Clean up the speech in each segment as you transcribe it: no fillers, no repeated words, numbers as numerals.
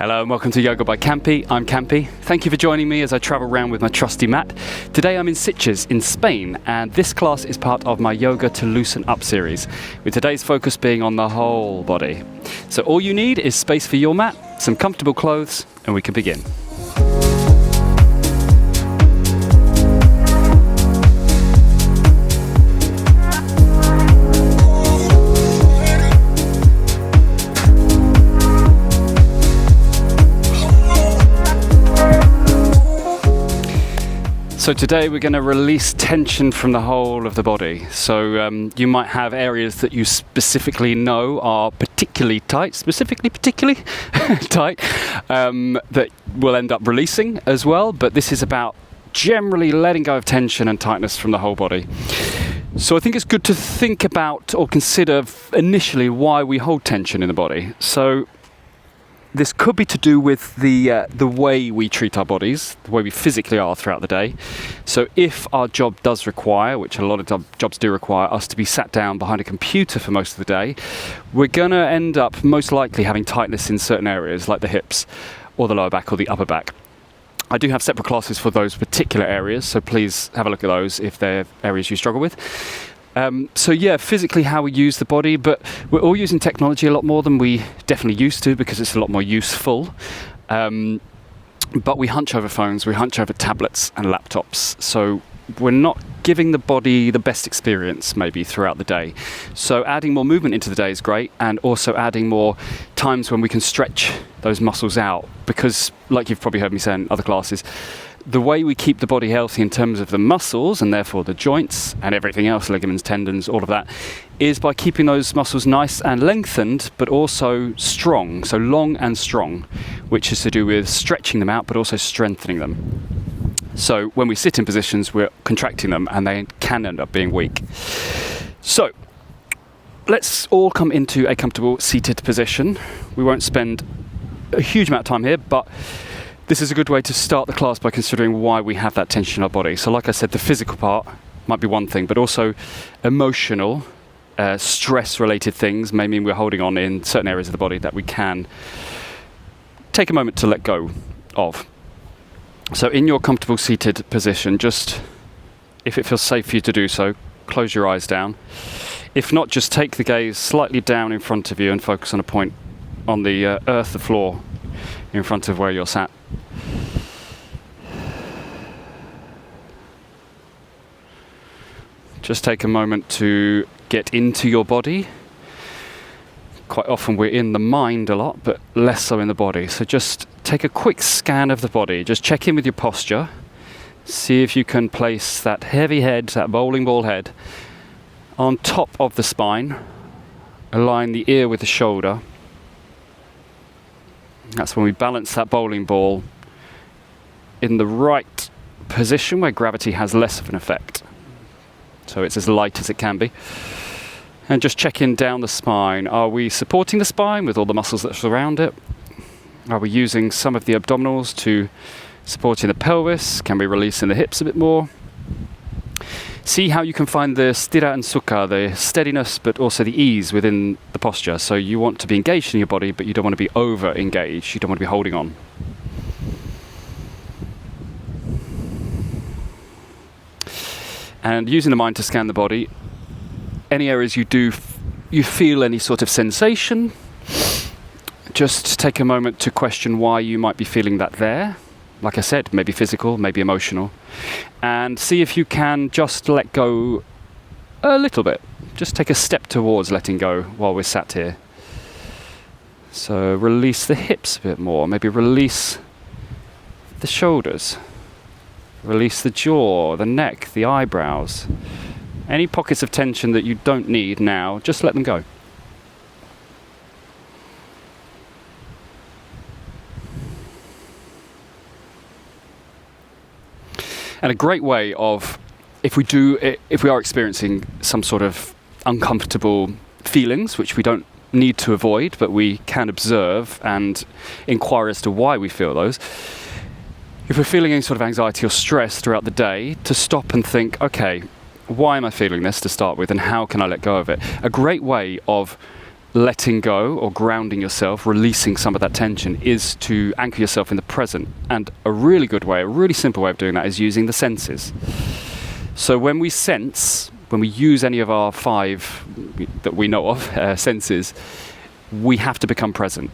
Hello and welcome to Yoga by Campy. I'm Campy. Thank you for joining me as I travel around with my trusty mat. Today I'm in Sitges in Spain, and this class is part of my Yoga to Loosen Up series, with today's focus being on the whole body. So all you need is space for your mat, some comfortable clothes, and we can begin. So today we're going to release tension from the whole of the body. So you might have areas that you specifically know are particularly tight, particularly tight, that will end up releasing as well. But this is about generally letting go of tension and tightness from the whole body. So I think it's good to think about or consider initially why we hold tension in the body. So this could be to do with the way we treat our bodies, the way we physically are throughout the day. So if our job does require, which a lot of jobs do require, us to be sat down behind a computer for most of the day, we're going to end up most likely having tightness in certain areas like the hips or the lower back or the upper back. I do have separate classes for those particular areas, so please have a look at those if they're areas you struggle with. So yeah, physically how we use the body, but we're all using technology a lot more than we definitely used to because it's a lot more useful. But we hunch over phones, we hunch over tablets and laptops. So we're not giving the body the best experience maybe throughout the day. So adding more movement into the day is great, and also adding more times when we can stretch those muscles out, because like you've probably heard me say in other classes, the way we keep the body healthy in terms of the muscles and therefore the joints and everything else, ligaments, tendons, all of that, is by keeping those muscles nice and lengthened, but also strong, so long and strong, which is to do with stretching them out, but also strengthening them. So when we sit in positions, we're contracting them and they can end up being weak. So let's all come into a comfortable seated position. We won't spend a huge amount of time here, but this is a good way to start the class by considering why we have that tension in our body. So like I said, the physical part might be one thing, but also emotional, stress-related things may mean we're holding on in certain areas of the body that we can take a moment to let go of. So in your comfortable seated position, just, if it feels safe for you to do so, close your eyes down. If not, just take the gaze slightly down in front of you and focus on a point on the earth, the floor, in front of where you're sat. Just take a moment to get into your body. Quite often we're in the mind a lot, but less so in the body. So just take a quick scan of the body. Just check in with your posture. See if you can place that heavy head, that bowling ball head, on top of the spine. Align the ear with the shoulder. That's when we balance that bowling ball in the right position where gravity has less of an effect. So it's as light as it can be. And just check in down the spine. Are we supporting the spine with all the muscles that surround it? Are we using some of the abdominals to support in the pelvis? Can we release in the hips a bit more? See how you can find the stira and sukha, the steadiness but also the ease within the posture. So you want to be engaged in your body, but you don't want to be over-engaged. You don't want to be holding on. And using the mind to scan the body, any areas you feel any sort of sensation, just take a moment to question why you might be feeling that there. Like I said, maybe physical, maybe emotional. And see if you can just let go a little bit. Just take a step towards letting go while we're sat here. So release the hips a bit more. Maybe release the shoulders. Release the jaw, the neck, the eyebrows. Any pockets of tension that you don't need now, just let them go. And a great way of, if we are experiencing some sort of uncomfortable feelings, which we don't need to avoid, but we can observe and inquire as to why we feel those. If we're feeling any sort of anxiety or stress throughout the day, to stop and think, okay, why am I feeling this to start with, and how can I let go of it? A great way of letting go or grounding yourself, releasing some of that tension, is to anchor yourself in the present. And a really good way, a really simple way of doing that is using the senses. So when we sense, when we use any of our 5 that we know of, senses, we have to become present.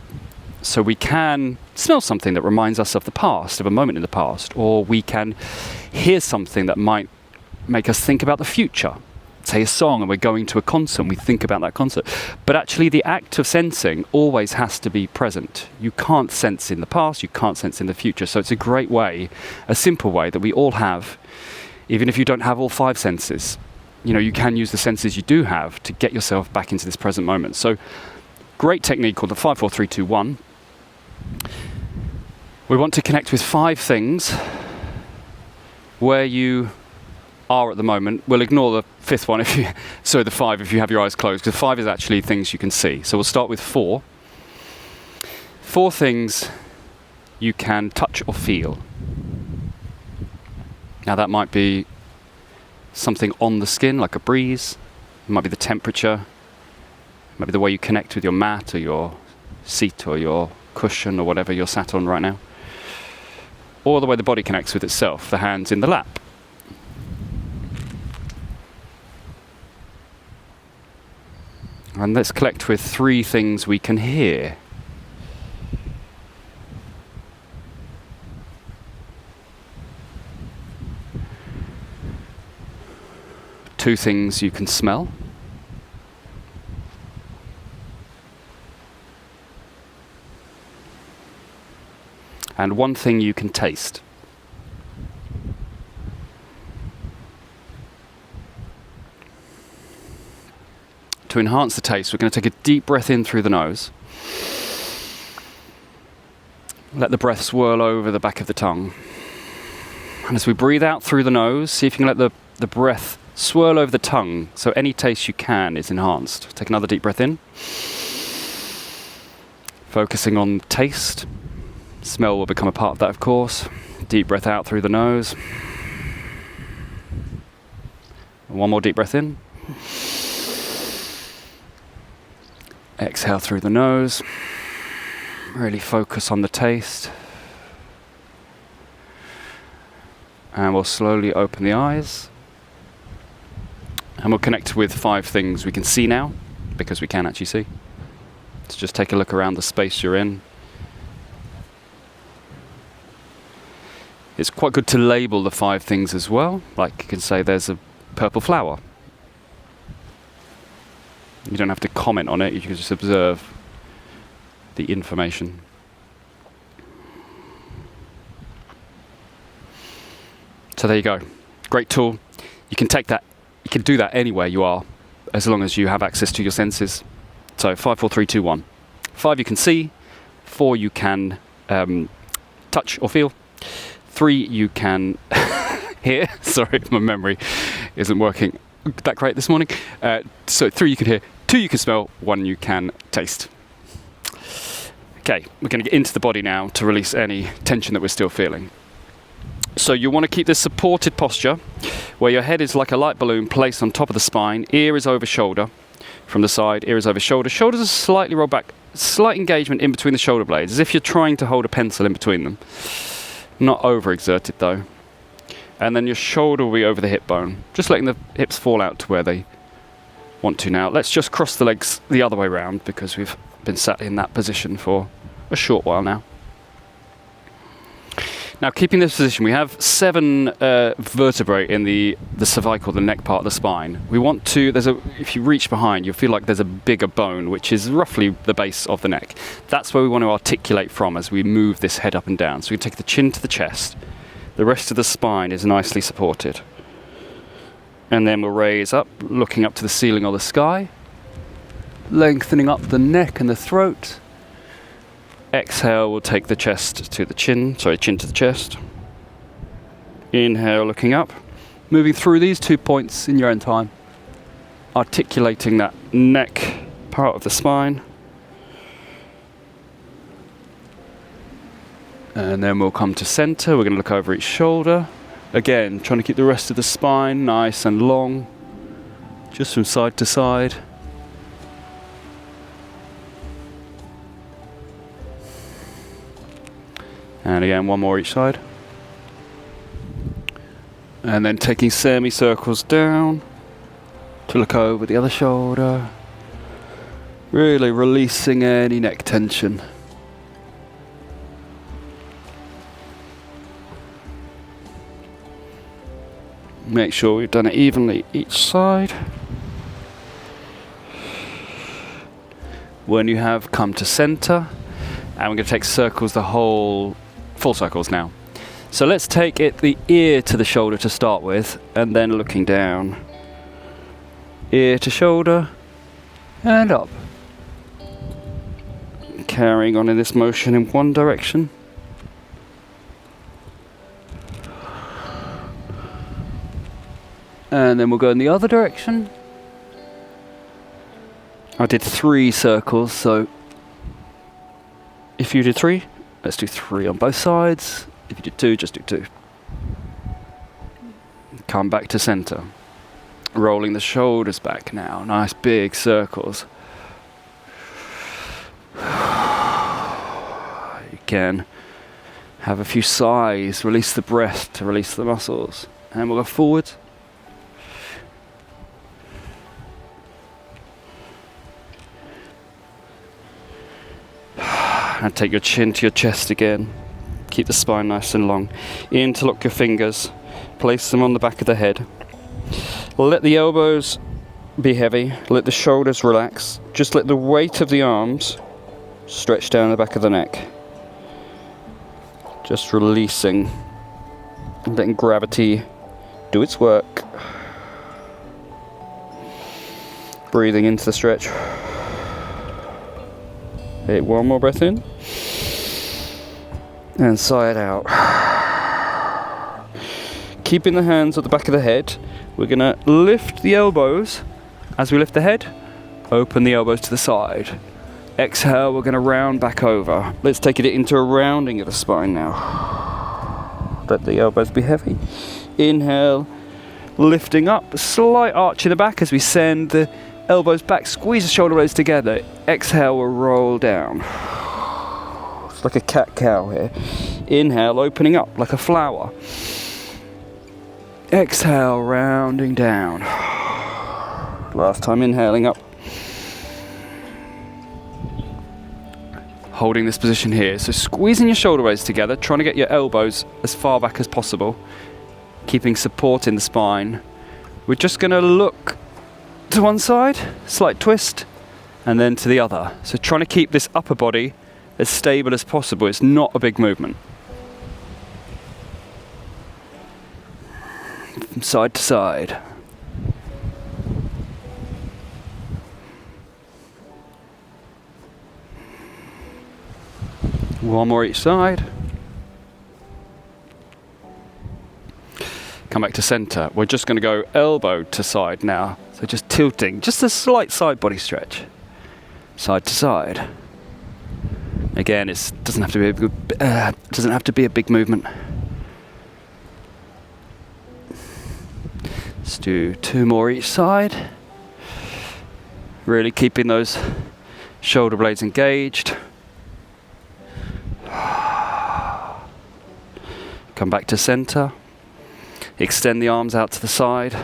So we can smell something that reminds us of the past, of a moment in the past, or we can hear something that might make us think about the future. Say a song and we're going to a concert and we think about that concert. But actually the act of sensing always has to be present. You can't sense in the past, you can't sense in the future. So it's a great way, a simple way that we all have, even if you don't have all 5 senses. You can use the senses you do have to get yourself back into this present moment. So great technique called the 5, 4, 3, 2, 1. We want to connect with 5 things where you are at the moment. We'll ignore the 5th one the 5 if you have your eyes closed, because 5 is actually things you can see. So we'll start with 4. 4 things you can touch or feel. Now that might be something on the skin, like a breeze. It might be the temperature. It might be the way you connect with your mat or your seat or your cushion or whatever you're sat on right now. Or the way the body connects with itself, the hands in the lap. And let's collect with 3 things we can hear. Two things you can smell. And 1 thing you can taste. To enhance the taste, we're going to take a deep breath in through the nose. Let the breath swirl over the back of the tongue. And as we breathe out through the nose, see if you can let the breath swirl over the tongue, so any taste you can is enhanced. Take another deep breath in. Focusing on taste. Smell will become a part of that, of course. Deep breath out through the nose. 1 more deep breath in. Exhale through the nose. Really focus on the taste. And we'll slowly open the eyes. And we'll connect with 5 things we can see now, because we can actually see. So just take a look around the space you're in. It's quite good to label the 5 things as well. Like you can say there's a purple flower. You don't have to comment on it, you can just observe the information. So there you go. Great tool. You can take that, you can do that anywhere you are, as long as you have access to your senses. So 5, 4, 3, 2, 1. 5 you can see, 4 you can touch or feel, 3 you can hear. Sorry, my memory isn't working that great this morning. So 3 you can hear, 2 you can smell, 1 you can taste. Okay, we're going to get into the body now to release any tension that we're still feeling. So you want to keep this supported posture where your head is like a light balloon placed on top of the spine, ear is over shoulder from the side, ear is over shoulder. Shoulders are slightly rolled back, slight engagement in between the shoulder blades, as if you're trying to hold a pencil in between them. Not overexerted though. And then your shoulder will be over the hip bone, just letting the hips fall out to where they want to now. Let's just cross the legs the other way around because we've been sat in that position for a short while now. Now, keeping this position, we have 7 vertebrae in the cervical, the neck part of the spine. We want to, if you reach behind, you'll feel like there's a bigger bone, which is roughly the base of the neck. That's where we want to articulate from as we move this head up and down. So we take the chin to the chest. The rest of the spine is nicely supported. And then we'll raise up, looking up to the ceiling or the sky, lengthening up the neck and the throat. Exhale, we'll take the chest to the chin, chin to the chest. Inhale, looking up, moving through these 2 points in your own time, articulating that neck part of the spine. And then we'll come to center. We're going to look over each shoulder. Again, trying to keep the rest of the spine nice and long, just from side to side. And again, one more each side. And then taking semicircles down to look over the other shoulder. Really releasing any neck tension. Make sure we've done it evenly each side. When you have, come to center, and we're going to take circles, the whole, full circles now. So let's take it the ear to the shoulder to start with, and then looking down. Ear to shoulder, and up. Carrying on in this motion in one direction. And then we'll go in the other direction. I did 3 circles, so if you did 3, let's do 3 on both sides. If you did 2, just do 2. Come back to center. Rolling the shoulders back now. Nice big circles. You can have a few sighs, release the breath to release the muscles. And we'll go forward. And take your chin to your chest again. Keep the spine nice and long. Interlock your fingers. Place them on the back of the head. Let the elbows be heavy. Let the shoulders relax. Just let the weight of the arms stretch down the back of the neck. Just releasing. Letting gravity do its work. Breathing into the stretch. Take one more breath in. And sigh it out. Keeping the hands at the back of the head, we're going to lift the elbows. As we lift the head, open the elbows to the side. Exhale, we're going to round back over. Let's take it into a rounding of the spine now. Let the elbows be heavy. Inhale, lifting up, a slight arch in the back as we send the elbows back, squeeze the shoulder blades together. Exhale, we'll roll down. It's like a cat-cow here. Inhale, opening up like a flower. Exhale, rounding down. Last time inhaling up. Holding this position here. So squeezing your shoulder blades together, trying to get your elbows as far back as possible. Keeping support in the spine. We're just going to look to one side, slight twist, and then to the other. So trying to keep this upper body as stable as possible. It's not a big movement. From side to side. One more each side. Come back to center. We're just going to go elbow to side now. So just tilting, just a slight side body stretch. Side to side. Again, it doesn't have to be a big movement. Let's do 2 more each side. Really keeping those shoulder blades engaged. Come back to center. Extend the arms out to the side.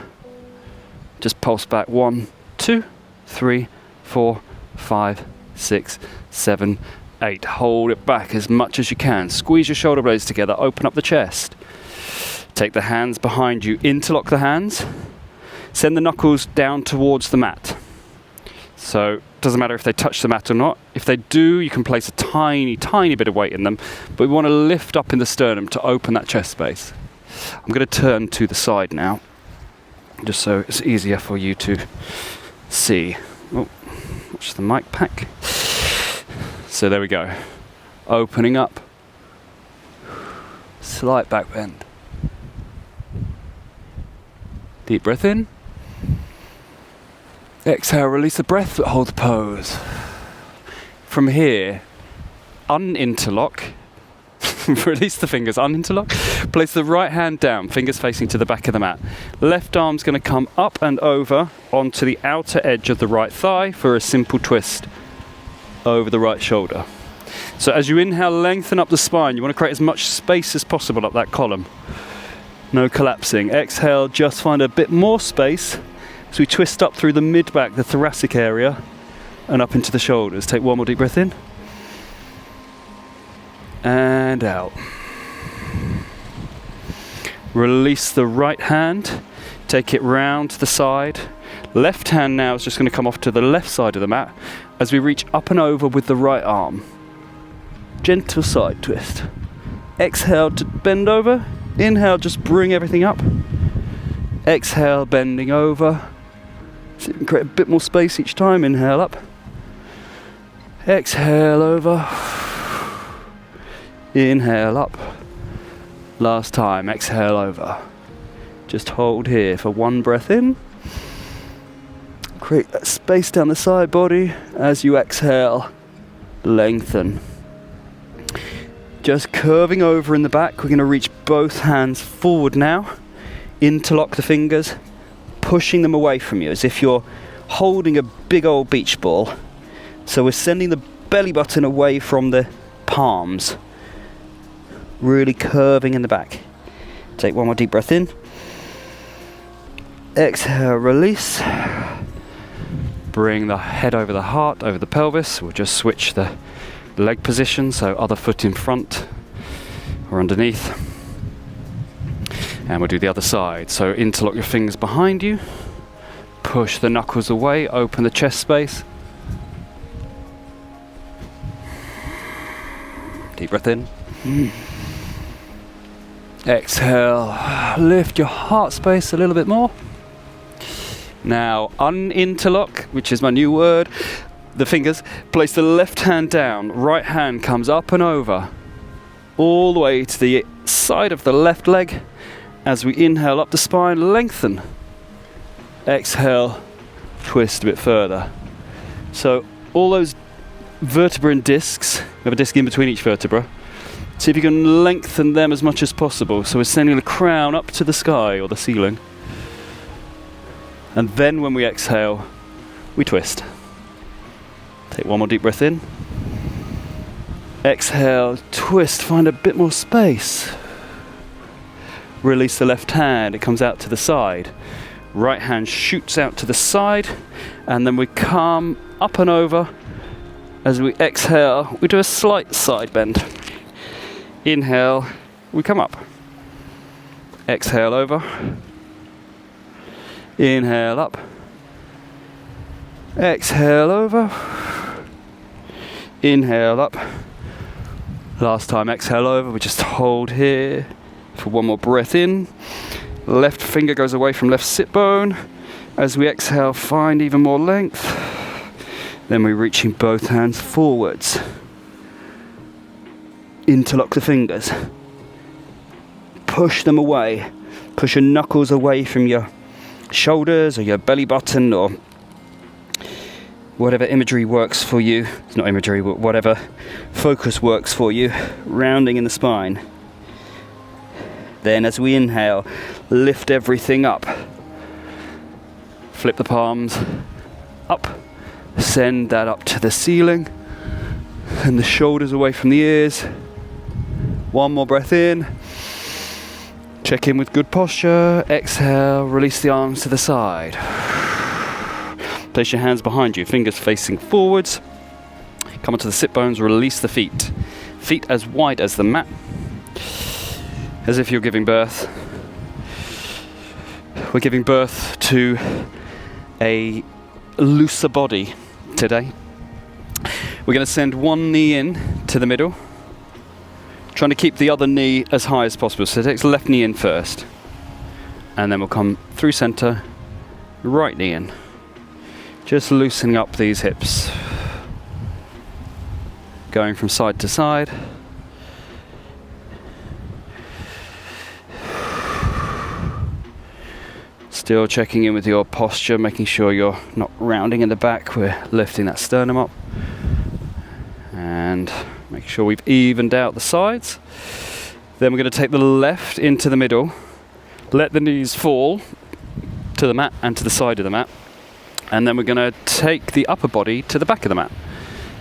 Just pulse back 1, 2, 3, 4, 5, 6, 7, 8. Hold it back as much as you can. Squeeze your shoulder blades together. Open up the chest. Take the hands behind you. Interlock the hands. Send the knuckles down towards the mat. So it doesn't matter if they touch the mat or not. If they do, you can place a tiny, tiny bit of weight in them. But we want to lift up in the sternum to open that chest space. I'm going to turn to the side now, just so it's easier for you to see. Oh, watch the mic pack. So there we go. Opening up. Slight back bend. Deep breath in. Exhale, release the breath, but hold the pose. From here, uninterlock. Release the fingers, uninterlock. Place the right hand down, fingers facing to the back of the mat. Left arm's going to come up and over onto the outer edge of the right thigh for a simple twist over the right shoulder. So as you inhale, lengthen up the spine. You want to create as much space as possible up that column. No collapsing. Exhale, just find a bit more space as we twist up through the mid-back, the thoracic area, and up into the shoulders. Take one more deep breath in. And out. Release the right hand. Take it round to the side. Left hand now is just going to come off to the left side of the mat as we reach up and over with the right arm. Gentle side twist. Exhale to bend over. Inhale, just bring everything up. Exhale, bending over. So you can create a bit more space each time. Inhale up. Exhale over. Inhale up. Last time, exhale over. Just hold here for one breath in. Create that space down the side body. As you exhale, lengthen. Just curving over in the back. We're going to reach both hands forward now. Interlock the fingers, pushing them away from you as if you're holding a big old beach ball. So we're sending the belly button away from the palms. Really curving in the back. Take one more deep breath in. Exhale, release. Bring the head over the heart, over the pelvis. We'll just switch the leg position, so other foot in front or underneath. And we'll do the other side. So interlock your fingers behind you. Push the knuckles away, open the chest space. Deep breath in. Exhale, lift your heart space a little bit more. Now, uninterlock, which is my new word, the fingers. Place the left hand down, right hand comes up and over, all the way to the side of the left leg. As we inhale up the spine, lengthen. Exhale, twist a bit further. So all those vertebra and discs, we have a disc in between each vertebra. See if you can lengthen them as much as possible. So we're sending the crown up to the sky or the ceiling. And then when we exhale, we twist. Take one more deep breath in. Exhale, twist, find a bit more space. Release the left hand, it comes out to the side. Right hand shoots out to the side, and then we come up and over. As we exhale, we do a slight side bend. Inhale, we come up. Exhale over. Inhale up. Exhale over. Inhale up. Last time, exhale over. We just hold here for one more breath in. Left finger goes away from left sit bone. As we exhale, find even more length. Then we're reaching both hands forwards. Interlock the fingers. Push them away. Push your knuckles away from your shoulders or your belly button or whatever imagery works for you. It's not imagery, but whatever focus works for you. Rounding in the spine. Then as we inhale, lift everything up. Flip the palms up. Send that up to the ceiling. And the shoulders away from the ears. One more breath in. Check in with good posture. Exhale, release the arms to the side. Place your hands behind you, fingers facing forwards. Come onto the sit bones, release the feet. Feet as wide as the mat. As if you're giving birth. We're giving birth to a looser body today. We're going to send one knee in to the middle. Trying to keep the other knee as high as possible. So take the left knee in first. And then we'll come through center, right knee in. Just loosening up these hips. Going from side to side. Still checking in with your posture, making sure you're not rounding in the back. We're lifting that sternum up. And make sure we've evened out the sides. Then we're going to take the left into the middle. Let the knees fall to the mat and to the side of the mat. And then we're going to take the upper body to the back of the mat.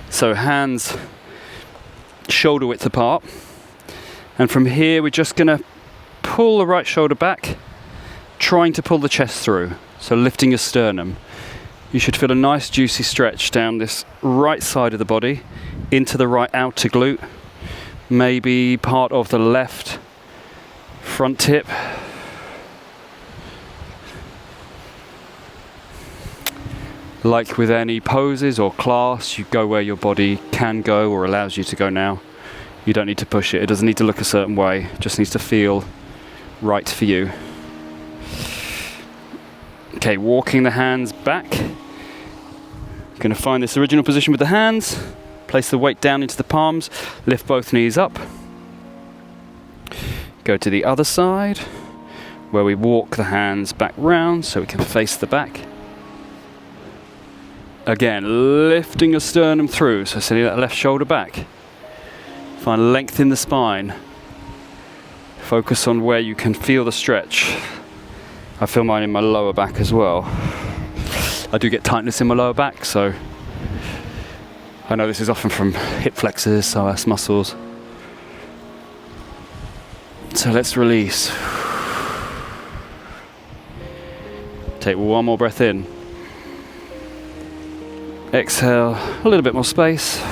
So hands shoulder width apart. And from here, we're just going to pull the right shoulder back, trying to pull the chest through. So lifting your sternum. You should feel a nice juicy stretch down this right side of the body, into the right outer glute, maybe part of the left front hip. Like with any poses or class, you go where your body can go or allows you to go now. You don't need to push it. It doesn't need to look a certain way. It just needs to feel right for you. Okay, walking the hands back. Going to find this original position with the hands. Place the weight down into the palms. Lift both knees up. Go to the other side, where we walk the hands back round so we can face the back. Again, lifting your sternum through, so sending that left shoulder back. Find length in the spine. Focus on where you can feel the stretch. I feel mine in my lower back as well. I do get tightness in my lower back, so I know this is often from hip flexors, psoas muscles. So let's release. Take one more breath in. Exhale, a little bit more space.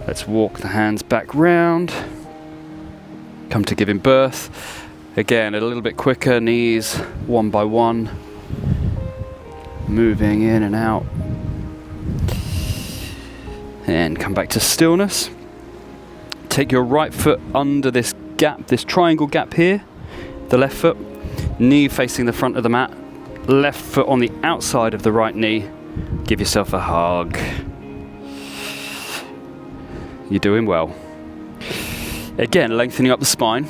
Let's walk the hands back round. Come to giving birth. Again, a little bit quicker, knees one by one. Moving in and out. And come back to stillness. Take your right foot under this gap, this triangle gap here. The left foot, knee facing the front of the mat. Left foot on the outside of the right knee. Give yourself a hug. You're doing well. Again, lengthening up the spine.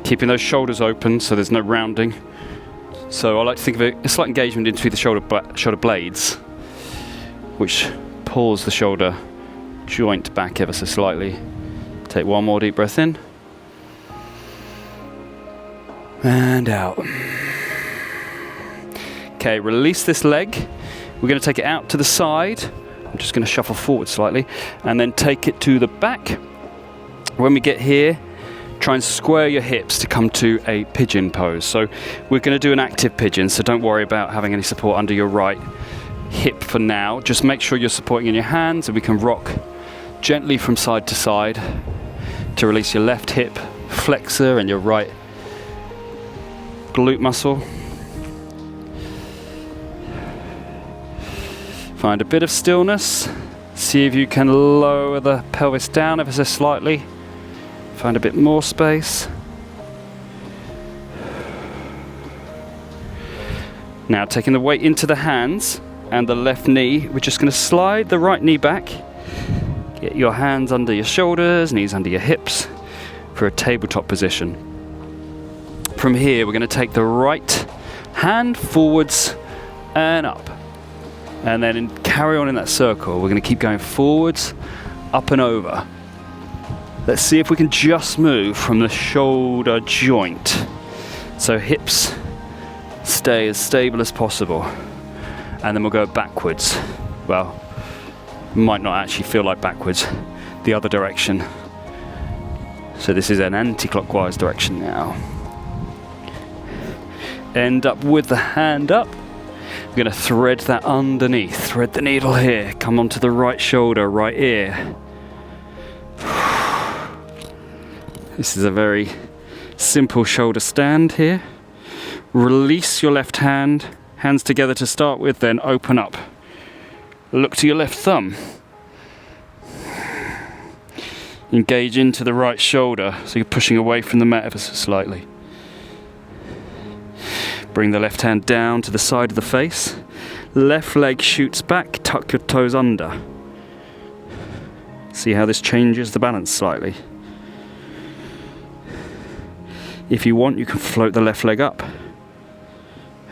Keeping those shoulders open so there's no rounding. So I like to think of it a slight engagement into the shoulder blades, which pulls the shoulder joint back ever so slightly. Take one more deep breath in. And out. Okay, release this leg. We're going to take it out to the side. I'm just going to shuffle forward slightly and then take it to the back. When we get here, try and square your hips to come to a pigeon pose. So we're going to do an active pigeon, so don't worry about having any support under your right hip for now. Just make sure you're supporting in your hands, and we can rock gently from side to side to release your left hip flexor and your right glute muscle. Find a bit of stillness. See if you can lower the pelvis down ever so slightly. Find a bit more space. Now taking the weight into the hands and the left knee, we're just going to slide the right knee back. Get your hands under your shoulders, knees under your hips for a tabletop position. From here, we're going to take the right hand forwards and up. And then carry on in that circle. We're going to keep going forwards, up and over. Let's see if we can just move from the shoulder joint. So hips stay as stable as possible. And then we'll go backwards. Well, might not actually feel like backwards. The other direction. So this is an anti-clockwise direction now. End up with the hand up. We're going to thread that underneath. Thread the needle here. Come onto the right shoulder, right ear. This is a very simple shoulder stand here. Release your left hand. Hands together to start with, then open up. Look to your left thumb. Engage into the right shoulder, so you're pushing away from the mat ever so slightly. Bring the left hand down to the side of the face. Left leg shoots back, tuck your toes under. See how this changes the balance slightly. If you want, you can float the left leg up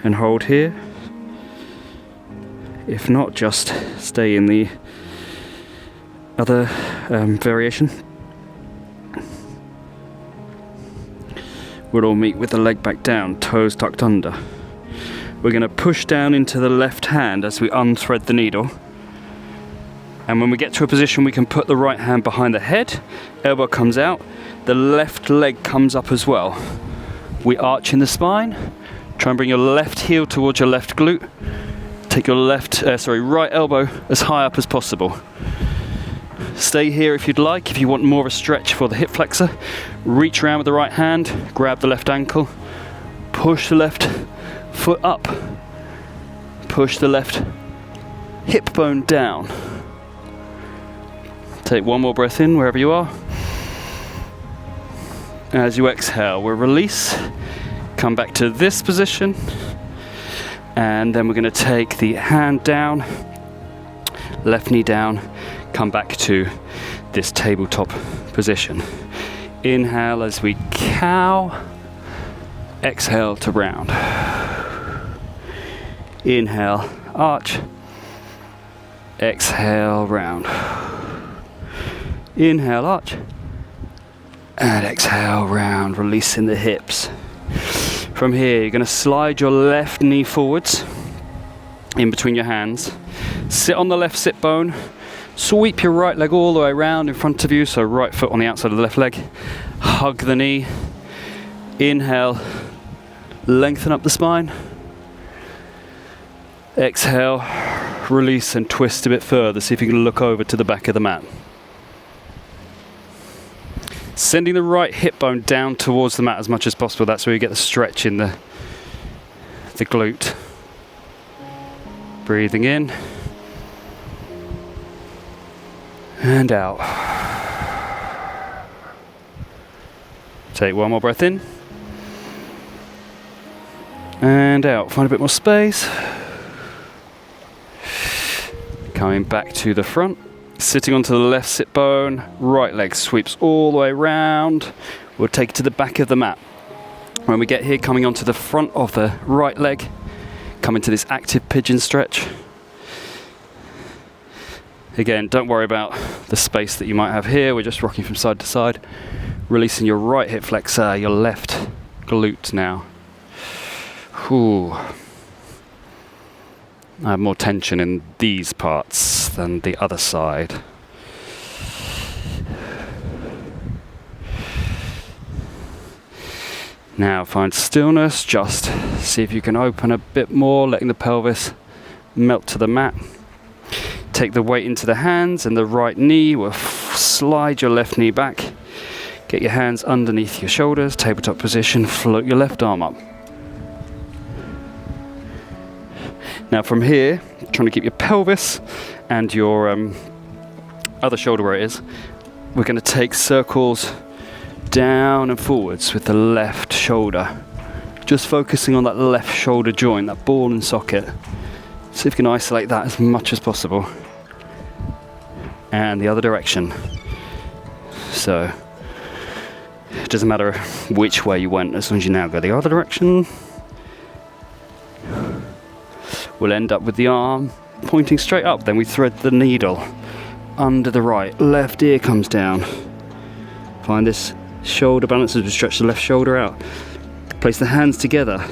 and hold here. If not, just stay in the other variation. We'll all meet with the leg back down, toes tucked under. We're going to push down into the left hand as we unthread the needle. And when we get to a position, we can put the right hand behind the head, elbow comes out, the left leg comes up as well. We arch in the spine, try and bring your left heel towards your left glute, take your right elbow as high up as possible. Stay here if you'd like. If you want more of a stretch for the hip flexor, reach around with the right hand, grab the left ankle, push the left foot up, push the left hip bone down. Take one more breath in wherever you are. As you exhale, we'll release, come back to this position, and then we're going to take the hand down, left knee down, come back to this tabletop position. Inhale as we cow, exhale to round. Inhale, arch, exhale, round. Inhale, arch, and exhale, round, releasing the hips. From here, you're going to slide your left knee forwards in between your hands. Sit on the left sit bone. Sweep your right leg all the way around in front of you, so right foot on the outside of the left leg. Hug the knee. Inhale, lengthen up the spine. Exhale, release and twist a bit further. See if you can look over to the back of the mat. Sending the right hip bone down towards the mat as much as possible. That's where you get the stretch in the glute. Breathing in. And out. Take one more breath in. And out. Find a bit more space. Coming back to the front. Sitting onto the left sit bone. Right leg sweeps all the way round. We'll take it to the back of the mat. When we get here, coming onto the front of the right leg. Come into this active pigeon stretch. Again, don't worry about the space that you might have here. We're just rocking from side to side. Releasing your right hip flexor, your left glute now. Whew. I have more tension in these parts than the other side. Now find stillness, just see if you can open a bit more, letting the pelvis melt to the mat. Take the weight into the hands and the right knee. Will slide your left knee back. Get your hands underneath your shoulders, tabletop position, float your left arm up. Now from here, trying to keep your pelvis and your other shoulder where it is, we're going to take circles down and forwards with the left shoulder. Just focusing on that left shoulder joint, that ball and socket. See if you can isolate that as much as possible. And the other direction. So, it doesn't matter which way you went, as long as you now go the other direction. We'll end up with the arm pointing straight up, then we thread the needle under the right. Left ear comes down. Find this shoulder balance as we stretch the left shoulder out. Place the hands together.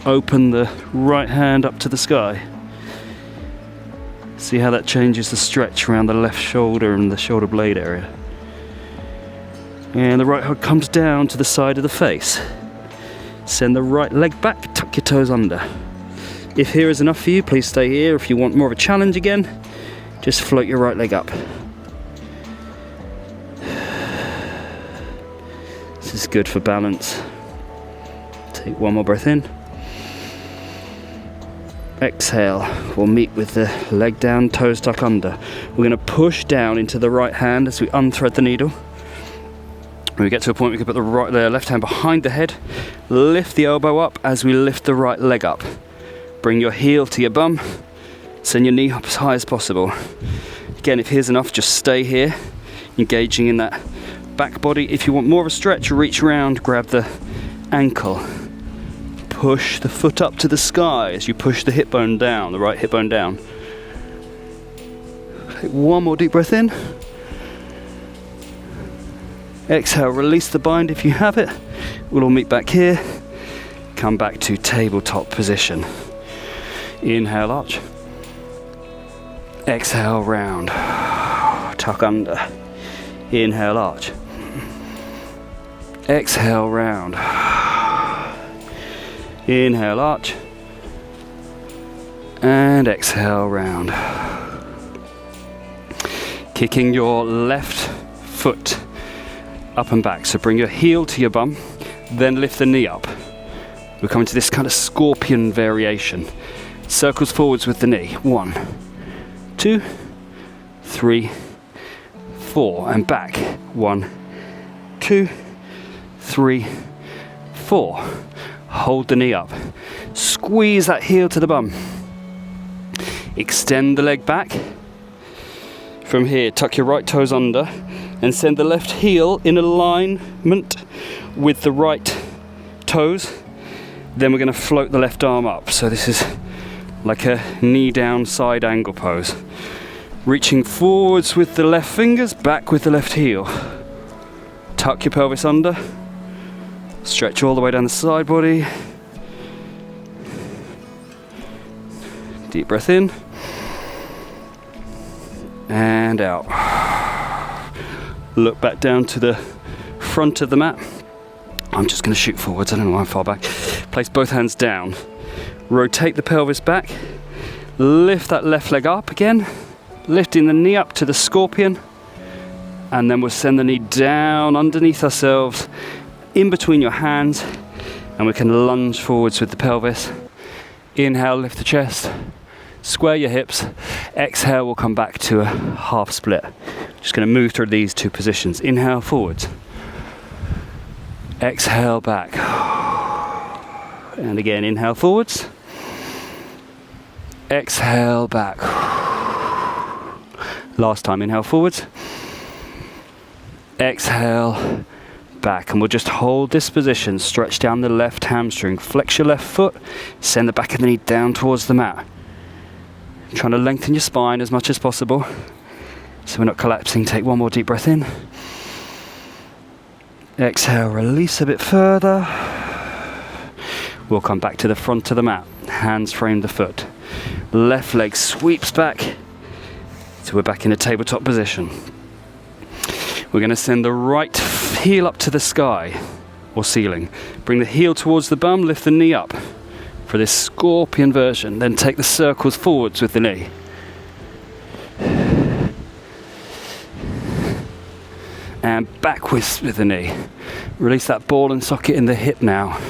Open the right hand up to the sky. See how that changes the stretch around the left shoulder and the shoulder blade area. And the right hook comes down to the side of the face. Send the right leg back, tuck your toes under. If here is enough for you, please stay here. If you want more of a challenge again, just float your right leg up. This is good for balance. Take one more breath in. Exhale, we'll meet with the leg down, toes tuck under. We're going to push down into the right hand as we unthread the needle. When we get to a point, we can put the left hand behind the head, lift the elbow up as we lift the right leg up. Bring your heel to your bum, send your knee up as high as possible. Again, if here's enough, just stay here, engaging in that back body. If you want more of a stretch, reach around, grab the ankle. Push the foot up to the sky as you push the hip bone down, the right hip bone down. Take one more deep breath in. Exhale, release the bind if you have it. We'll all meet back here. Come back to tabletop position. Inhale, arch. Exhale, round. Tuck under. Inhale, arch. Exhale, round. Inhale, arch. And exhale, round. Kicking your left foot up and back. So bring your heel to your bum, then lift the knee up. We're coming to this kind of scorpion variation. Circles forwards with the knee. 1, 2, 3, 4. And back. 1, 2, 3, 4. Hold the knee up. Squeeze that heel to the bum. Extend the leg back. From here, tuck your right toes under and send the left heel in alignment with the right toes. Then we're going to float the left arm up. So this is like a knee down side angle pose. Reaching forwards with the left fingers, back with the left heel. Tuck your pelvis under. Stretch all the way down the side body. Deep breath in. And out. Look back down to the front of the mat. I'm just going to shoot forwards, I don't know why I'm far back. Place both hands down. Rotate the pelvis back. Lift that left leg up again. Lifting the knee up to the scorpion. And then we'll send the knee down underneath ourselves, in between your hands. And we can lunge forwards with the pelvis. Inhale, lift the chest. Square your hips. Exhale, we'll come back to a half split. Just going to move through these two positions. Inhale, forwards. Exhale, back. And again, inhale, forwards. Exhale, back. Last time, inhale, forwards. Exhale, back. And we'll just hold this position. Stretch down the left hamstring. Flex your left foot. Send the back of the knee down towards the mat. Trying to lengthen your spine as much as possible so we're not collapsing. Take one more deep breath in. Exhale, release a bit further. We'll come back to the front of the mat. Hands frame the foot. Left leg sweeps back. So we're back in a tabletop position. We're going to send the right heel up to the sky or ceiling. Bring the heel towards the bum, lift the knee up. For this scorpion version, then take the circles forwards with the knee. And backwards with the knee. Release that ball and socket in the hip now.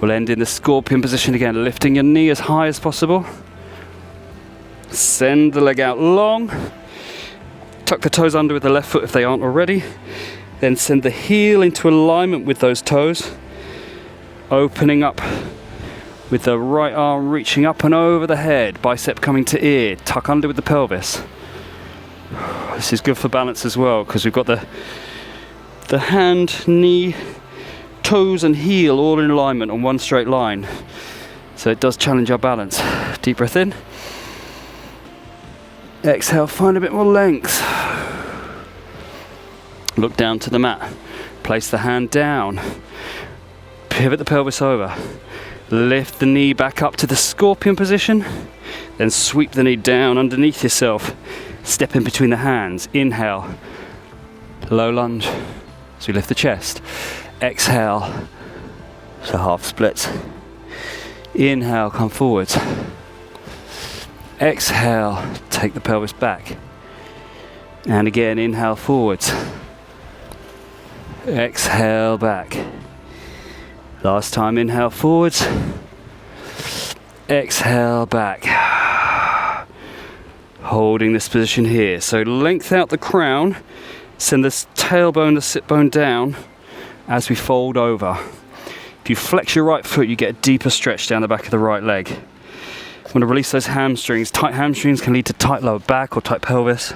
We'll end in the scorpion position again, lifting your knee as high as possible. Send the leg out long. Tuck the toes under with the left foot if they aren't already. Then send the heel into alignment with those toes. Opening up with the right arm reaching up and over the head. Bicep coming to ear. Tuck under with the pelvis. This is good for balance as well because we've got the hand, knee, toes and heel all in alignment on one straight line. So it does challenge our balance. Deep breath in. Exhale, find a bit more length. Look down to the mat. Place the hand down. Pivot the pelvis over. Lift the knee back up to the scorpion position. Then sweep the knee down underneath yourself. Step in between the hands. Inhale. Low lunge. So we lift the chest. Exhale. So half splits. Inhale, come forwards. Exhale, take the pelvis back. And again, inhale forwards. Exhale back. Last time, inhale forwards. Exhale back. Holding this position here. So lengthen out the crown. Send this tailbone, the sit bone down as we fold over. If you flex your right foot, you get a deeper stretch down the back of the right leg. I'm going to release those hamstrings. Tight hamstrings can lead to tight lower back or tight pelvis.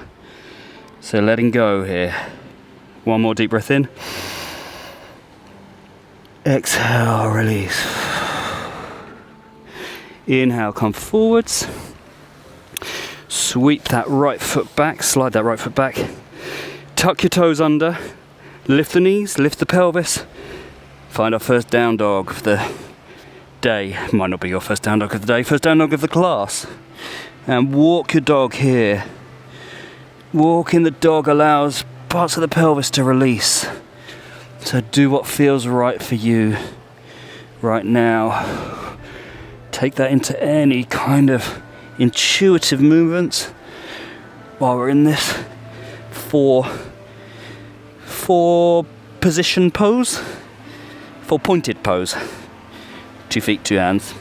So letting go here. One more deep breath in. Exhale, release. Inhale, come forwards. Sweep that right foot back, slide that right foot back. Tuck your toes under. Lift the knees, lift the pelvis. Find our first down dog, the day. Might not be your first down dog of the day, first down dog of the class. And walk your dog here. Walking the dog allows parts of the pelvis to release. So do what feels right for you right now. Take that into any kind of intuitive movements while we're in this four position pose, 4 pointed pose. 2 feet, 2 hands.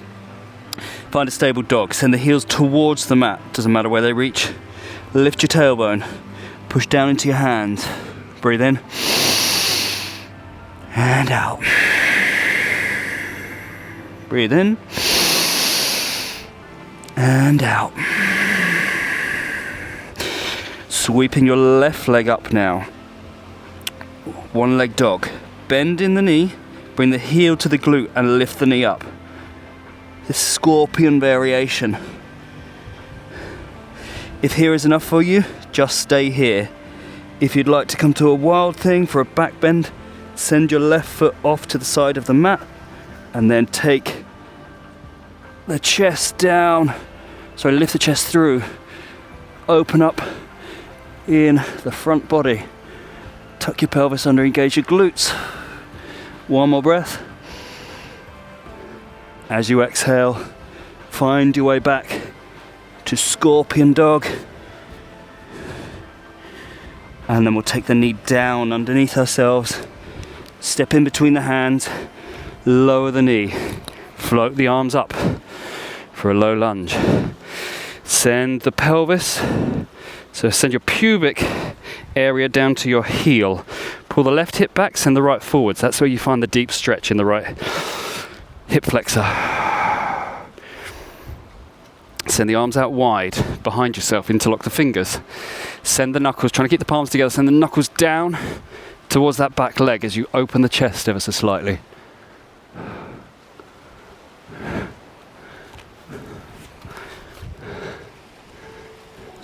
Find a stable dog, send the heels towards the mat, doesn't matter where they reach. Lift your tailbone, push down into your hands, breathe in and out. Breathe in and out. Sweeping your left leg up now. 1 leg dog. Bend in the knee, bring the heel to the glute and lift the knee up. This scorpion variation. If here is enough for you, just stay here. If you'd like to come to a wild thing for a back bend, send your left foot off to the side of the mat and then take the chest down. Sorry, lift the chest through. Open up in the front body. Tuck your pelvis under, engage your glutes. 1 more breath. As you exhale, find your way back to scorpion dog. And then we'll take the knee down underneath ourselves. Step in between the hands, lower the knee. Float the arms up for a low lunge. Send the pelvis, so send your pubic area down to your heel. Pull the left hip back, send the right forwards. That's where you find the deep stretch in the right hip flexor. Send the arms out wide behind yourself, interlock the fingers. Send the knuckles, trying to keep the palms together, send the knuckles down towards that back leg as you open the chest ever so slightly.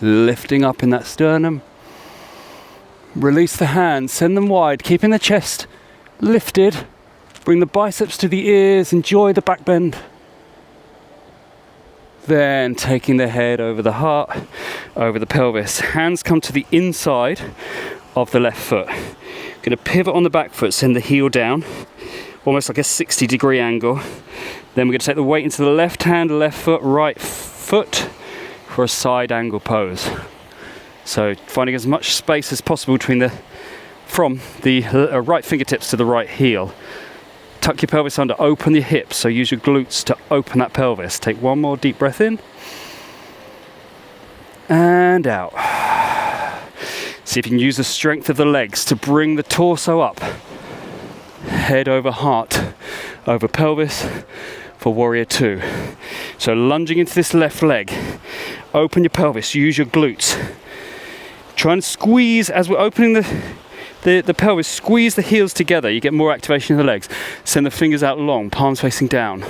Lifting up in that sternum. Release the hands, send them wide, keeping the chest lifted. Bring the biceps to the ears, enjoy the back bend. Then taking the head over the heart, over the pelvis. Hands come to the inside of the left foot. Going to pivot on the back foot, send the heel down, almost like a 60-degree angle. Then we're going to take the weight into the left hand, left foot, right foot for a side angle pose. So finding as much space as possible from the right fingertips to the right heel. Tuck your pelvis under, open your hips, so use your glutes to open that pelvis. Take 1 more deep breath in and out. See if you can use the strength of the legs to bring the torso up. Head over heart, over pelvis for warrior 2. So lunging into this left leg, open your pelvis, use your glutes. Try and squeeze, as we're opening the pelvis, squeeze the heels together, you get more activation of the legs. Send the fingers out long, palms facing down.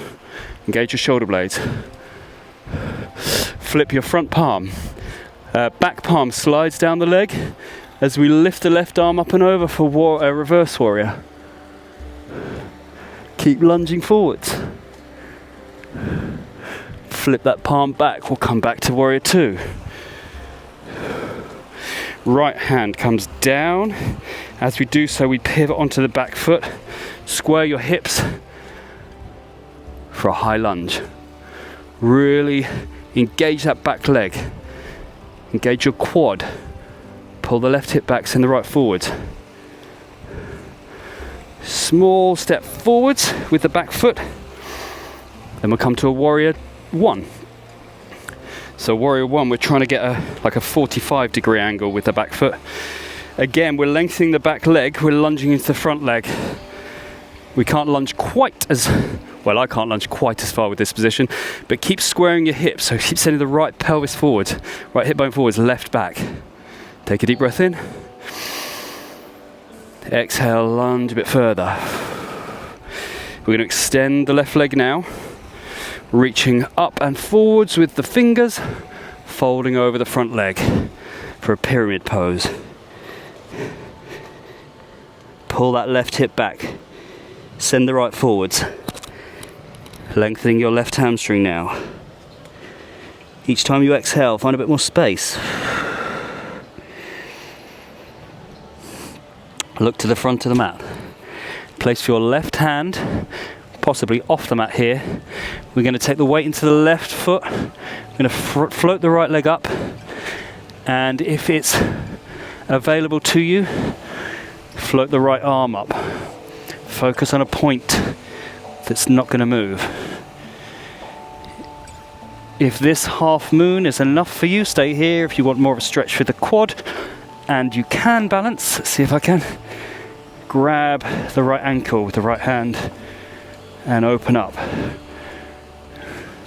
Engage your shoulder blades. Flip your front palm. Back palm slides down the leg as we lift the left arm up and over for reverse warrior. Keep lunging forwards. Flip that palm back, we'll come back to warrior 2. Right hand comes down. As we do so, we pivot onto the back foot. Square your hips for a high lunge. Really engage that back leg. Engage your quad. Pull the left hip back, send the right forwards. Small step forwards with the back foot. Then we'll come to a warrior 1. So warrior 1, we're trying to get a 45-degree angle with the back foot. Again, we're lengthening the back leg, we're lunging into the front leg. We can't lunge quite as, well, I can't lunge quite as far with this position, but keep squaring your hips, so keep sending the right pelvis forward, right hip bone forwards, left back. Take a deep breath in. Exhale, lunge a bit further. We're going to extend the left leg now. Reaching up and forwards with the fingers, folding over the front leg for a pyramid pose. Pull that left hip back, send the right forwards. Lengthening your left hamstring now. Each time you exhale, find a bit more space. Look to the front of the mat. Place your left hand, possibly off the mat here. We're going to take the weight into the left foot. We're going to float the right leg up. And if it's available to you, float the right arm up. Focus on a point that's not going to move. If this half moon is enough for you, stay here. If you want more of a stretch for the quad, and you can balance, let's see if I can grab the right ankle with the right hand and open up,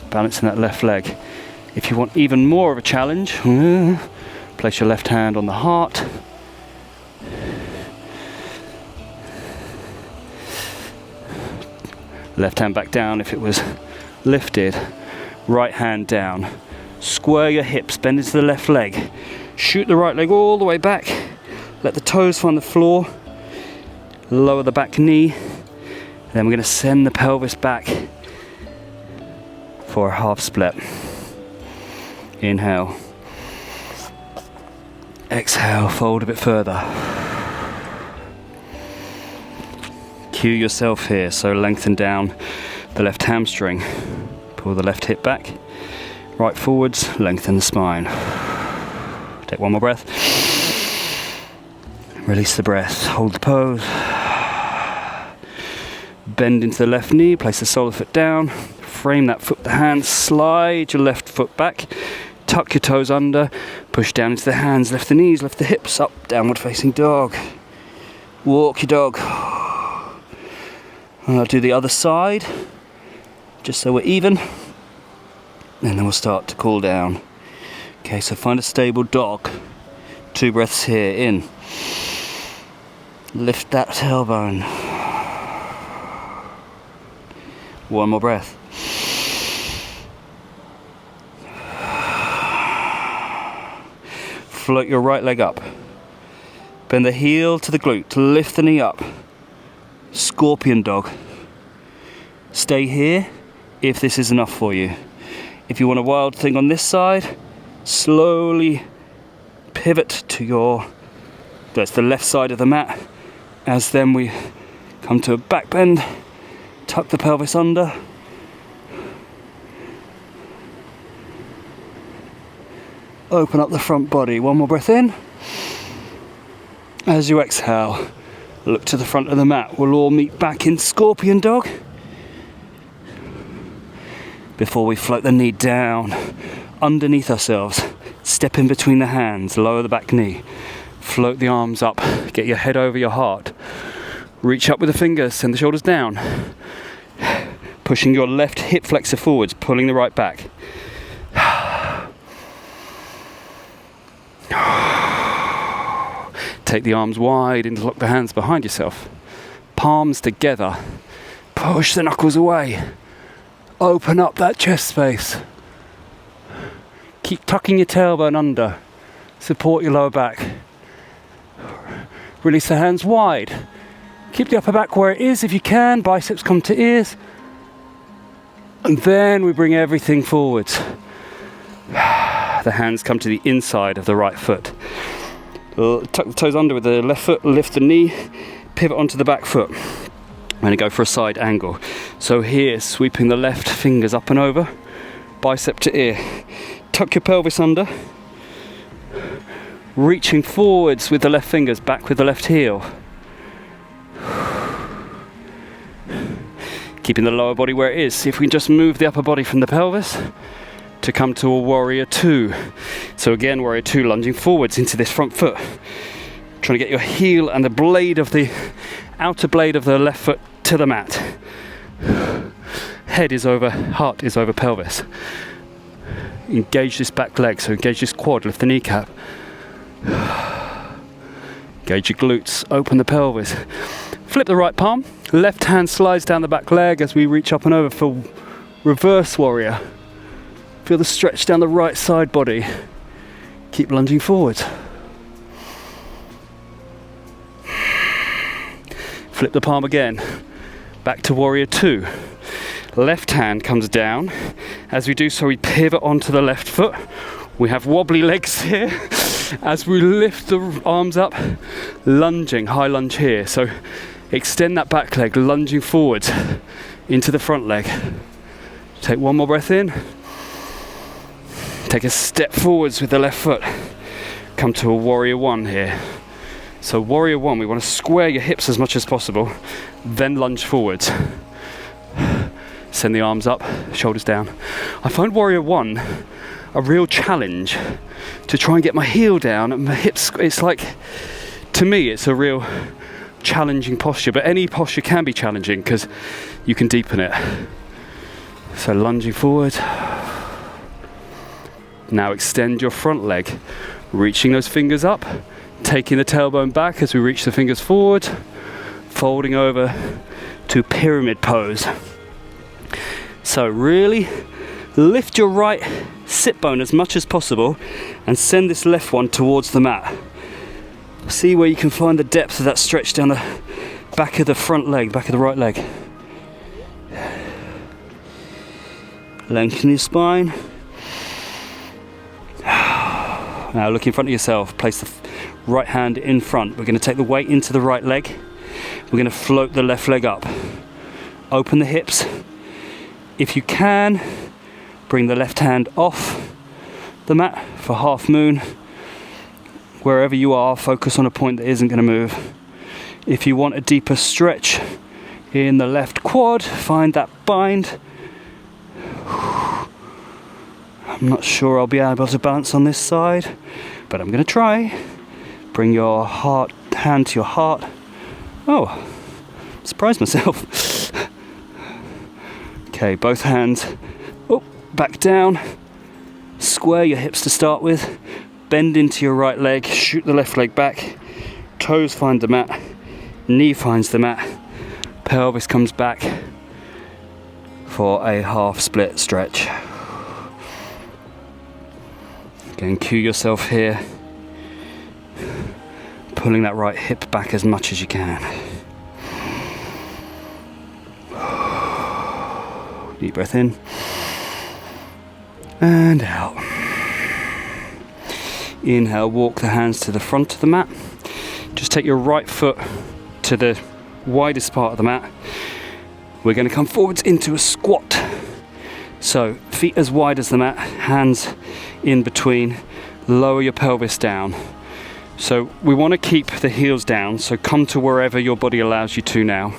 balancing that left leg. If you want even more of a challenge, place your left hand on the heart. Left hand back down if it was lifted. Right hand down. Square your hips, bend into the left leg. Shoot the right leg all the way back. Let the toes find the floor. Lower the back knee. Then we're going to send the pelvis back for a half split. Inhale. Exhale, fold a bit further. Cue yourself here, so lengthen down the left hamstring. Pull the left hip back. Right forwards, lengthen the spine. Take one more breath. Release the breath, hold the pose. Bend into the left knee, place the sole of the foot down. Frame that foot with the hands, slide your left foot back. Tuck your toes under, push down into the hands, lift the knees, lift the hips up, downward facing dog. Walk your dog. And I'll do the other side, just so we're even. And then we'll start to cool down. Okay, so find a stable dog. 2 breaths here, in. Lift that tailbone. 1 more breath. Float your right leg up. Bend the heel to the glute, lift the knee up. Scorpion dog. Stay here if this is enough for you. If you want a wild thing on this side, slowly pivot to that's the left side of the mat, as then we come to a back bend, tuck the pelvis under, open up the front body. 1 more breath in. As you exhale, look to the front of the mat. We'll all meet back in scorpion dog before we float the knee down underneath ourselves. Step in between the hands, lower the back knee, float the arms up, get your head over your heart, reach up with the fingers, send the shoulders down, pushing your left hip flexor forwards, pulling the right back. Take the arms wide, interlock the hands behind yourself, palms together, push the knuckles away, open up that chest space. Keep tucking your tailbone under. Support your lower back. Release the hands wide. Keep the upper back where it is if you can. Biceps come to ears. And then we bring everything forwards. The hands come to the inside of the right foot. Tuck the toes under with the left foot. Lift the knee. Pivot onto the back foot. I'm going to go for a side angle. So here, sweeping the left fingers up and over. Bicep to ear. Tuck your pelvis under, reaching forwards with the left fingers, back with the left heel. Keeping the lower body where it is. See if we can just move the upper body from the pelvis to come to a warrior 2. So again, warrior 2, lunging forwards into this front foot. Trying to get your heel and the blade of the outer blade of the left foot to the mat. Head is over, heart is over pelvis. Engage this back leg, so engage this quad, lift the kneecap. Engage your glutes, open the pelvis. Flip the right palm, left hand slides down the back leg as we reach up and over for reverse warrior. Feel the stretch down the right side body. Keep lunging forwards. Flip the palm again. Back to warrior 2. Left hand comes down. As we do so, we pivot onto the left foot. We have wobbly legs here. As we lift the arms up, lunging, high lunge here. So extend that back leg, lunging forwards into the front leg. Take one more breath in. Take a step forwards with the left foot. Come to a warrior one here. So warrior one, we want to square your hips as much as possible, then lunge forwards. Send the arms up, shoulders down. I find warrior one a real challenge to try and get my heel down and my hips. It's like, to me, it's a real challenging posture, but any posture can be challenging because you can deepen it. So lunging forward. Now extend your front leg, reaching those fingers up, taking the tailbone back as we reach the fingers forward, folding over to pyramid pose. So really lift your right sit bone as much as possible and send this left one towards the mat. See where you can find the depth of that stretch down the back of the front leg, back of the right leg. Lengthen your spine. Now look in front of yourself, place the right hand in front. We're going to take the weight into the right leg. We're going to float the left leg up. Open the hips. If you can, bring the left hand off the mat for half moon. Wherever you are, focus on a point that isn't going to move. If you want a deeper stretch in the left quad, find that bind. I'm not sure I'll be able to balance on this side, but I'm going to try. Bring your hand to your heart. Oh, surprised myself. Okay, both hands back down. Square your hips to start with. Bend into your right leg, shoot the left leg back. Toes find the mat, knee finds the mat. Pelvis comes back for a half split stretch. Again, cue yourself here. Pulling that right hip back as much as you can. Deep breath in and out. Inhale, walk the hands to the front of the mat. Just take your right foot to the widest part of the mat. We're going to come forwards into a squat. So feet as wide as the mat, hands in between, lower your pelvis down. So we want to keep the heels down, so come to wherever your body allows you to now.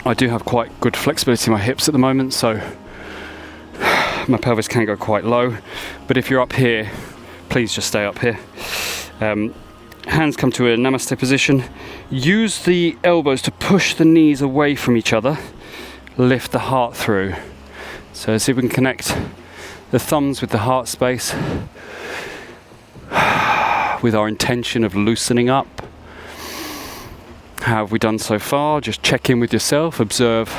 I do have quite good flexibility in my hips at the moment, so my pelvis can go quite low, but if you're up here, please just stay up here. Hands come to a namaste position. Use the elbows to push the knees away from each other. Lift the heart through. So see if we can connect the thumbs with the heart space with our intention of loosening up. How have we done so far? Just check in with yourself, observe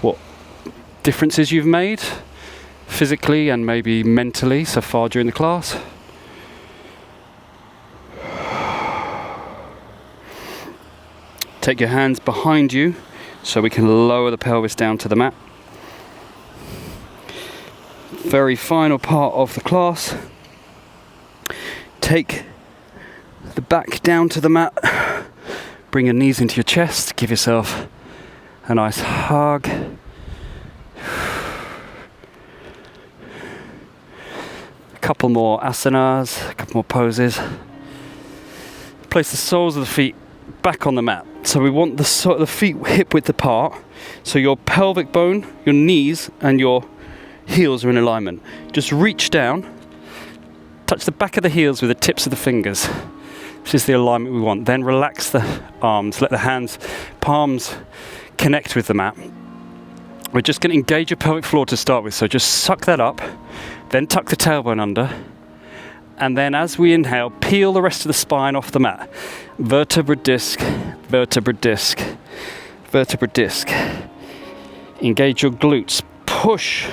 what differences you've made physically and maybe mentally so far during the class. Take your hands behind you so we can lower the pelvis down to the mat. Very final part of the class. Take the back down to the mat. Bring your knees into your chest. Give yourself a nice hug. A couple more asanas, a couple more poses. Place the soles of the feet back on the mat. So we want the feet hip width apart. So your pelvic bone, your knees and your heels are in alignment. Just reach down. Touch the back of the heels with the tips of the fingers. This is the alignment we want. Then relax the arms. Let the hands, palms connect with the mat. We're just going to engage your pelvic floor to start with. So just suck that up. Then tuck the tailbone under. And then as we inhale, peel the rest of the spine off the mat. Vertebra disc, vertebra disc, vertebra disc. Engage your glutes. Push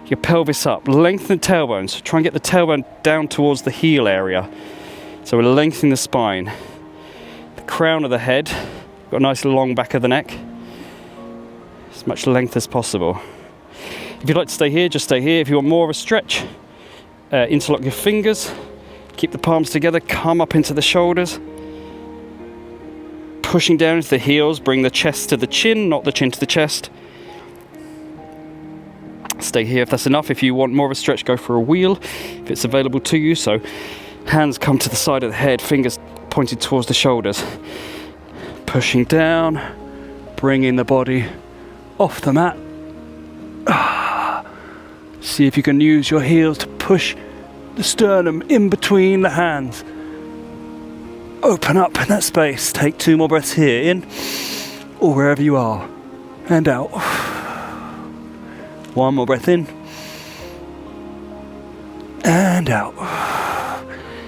your pelvis up. Lengthen the tailbone. So try and get the tailbone down towards the heel area. So we're lengthening the spine. The crown of the head. Got a nice long back of the neck. as much length as possible. If you'd like to stay here, just stay here. If you want more of a stretch, interlock your fingers, keep the palms together, come up into the shoulders, pushing down into the heels, bring the chest to the chin, not the chin to the chest. Stay here if that's enough. If you want more of a stretch, go for a wheel if it's available to you. So hands come to the side of the head, fingers pointed towards the shoulders. Pushing down, bringing the body off the mat. See if you can use your heels to push the sternum in between the hands. Open up in that space. Take 2 more breaths here, in or wherever you are, and out. 1 more breath in and out.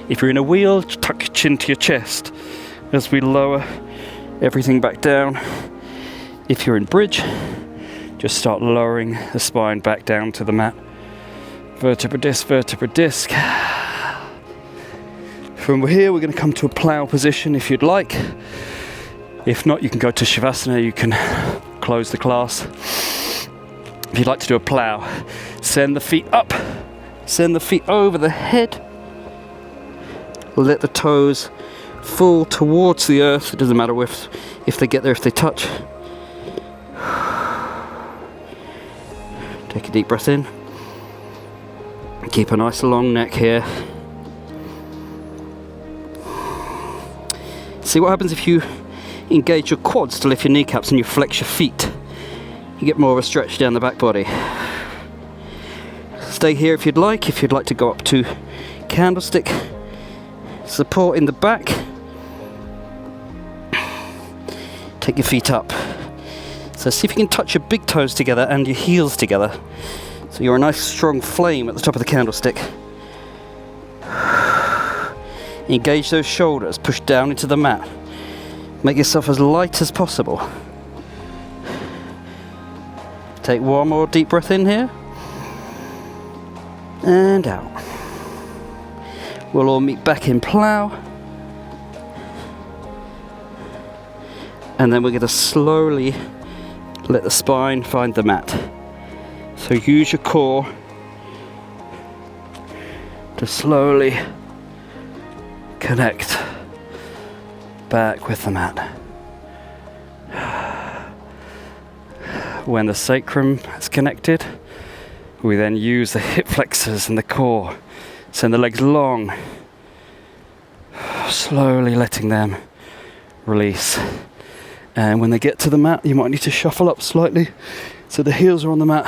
If you're in a wheel, tuck your chin to your chest as we lower everything back down. If you're in bridge, just start lowering the spine back down to the mat. Vertebra disc, vertebra disc. From here, we're going to come to a plow position if you'd like. If not, you can go to Shavasana, you can close the class. If you'd like to do a plow, send the feet up, send the feet over the head, let the toes fall towards the earth. It doesn't matter if they get there, if they touch. Take a deep breath in. Keep a nice long neck here. See what happens if you engage your quads to lift your kneecaps and you flex your feet. You get more of a stretch down the back body. Stay here if you'd like. If you'd like to go up to candlestick, support in the back. Take your feet up. So see if you can touch your big toes together and your heels together. So you're a nice strong flame at the top of the candlestick. Engage those shoulders, push down into the mat. Make yourself as light as possible. Take 1 more deep breath in here. And out. We'll all meet back in plow. And then we're going to slowly let the spine find the mat. So use your core to slowly connect back with the mat. When the sacrum is connected, we then use the hip flexors and the core. Send the legs long, slowly letting them release. And when they get to the mat, you might need to shuffle up slightly so the heels are on the mat,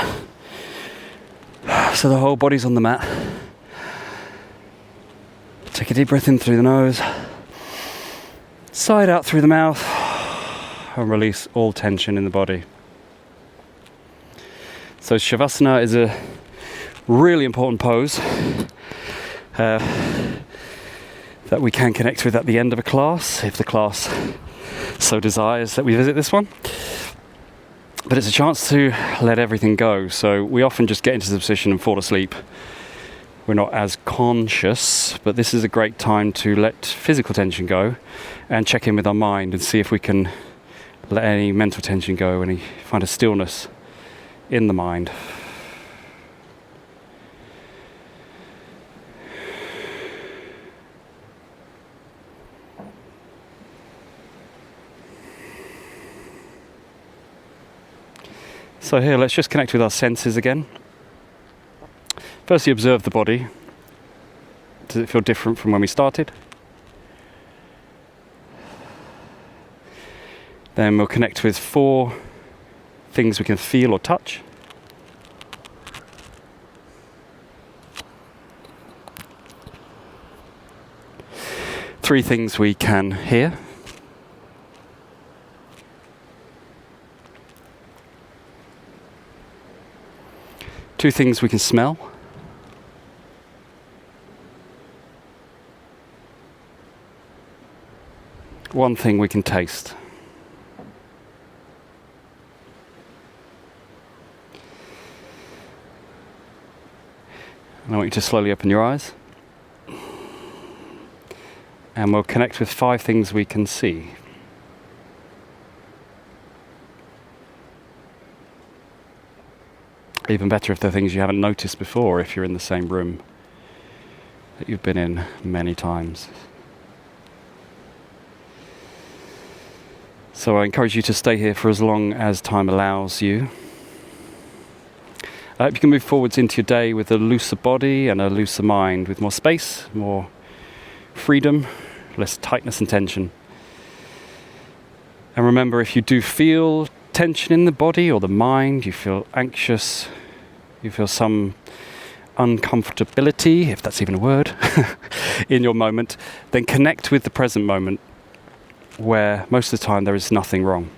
so the whole body's on the mat. Take a deep breath in through the nose, side out through the mouth, and release all tension in the body. So Shavasana is a really important pose that we can connect with at the end of a class, if the class so desires that we visit this one. But it's a chance to let everything go. So we often just get into the position and fall asleep. We're not as conscious, but this is a great time to let physical tension go and check in with our mind and see if we can let any mental tension go and find a stillness in the mind. So here, let's just connect with our senses again. Firstly, observe the body. Does it feel different from when we started? Then we'll connect with 4 things we can feel or touch. 3 things we can hear. 2 things we can smell. 1 thing we can taste. And I want you to slowly open your eyes. And we'll connect with 5 things we can see. Even better if they're things you haven't noticed before, if you're in the same room that you've been in many times. So I encourage you to stay here for as long as time allows you. I hope you can move forwards into your day with a looser body and a looser mind, with more space, more freedom, less tightness and tension. And remember, if you do feel tension in the body or the mind, you feel anxious, you feel some uncomfortability, if that's even a word, in your moment, then connect with the present moment, where most of the time there is nothing wrong.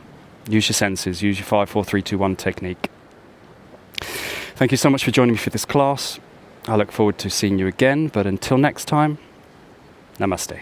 Use your senses, use your 5, 4, 3, 2, 1 technique. Thank you so much for joining me for this class. I look forward to seeing you again, but until next time, namaste.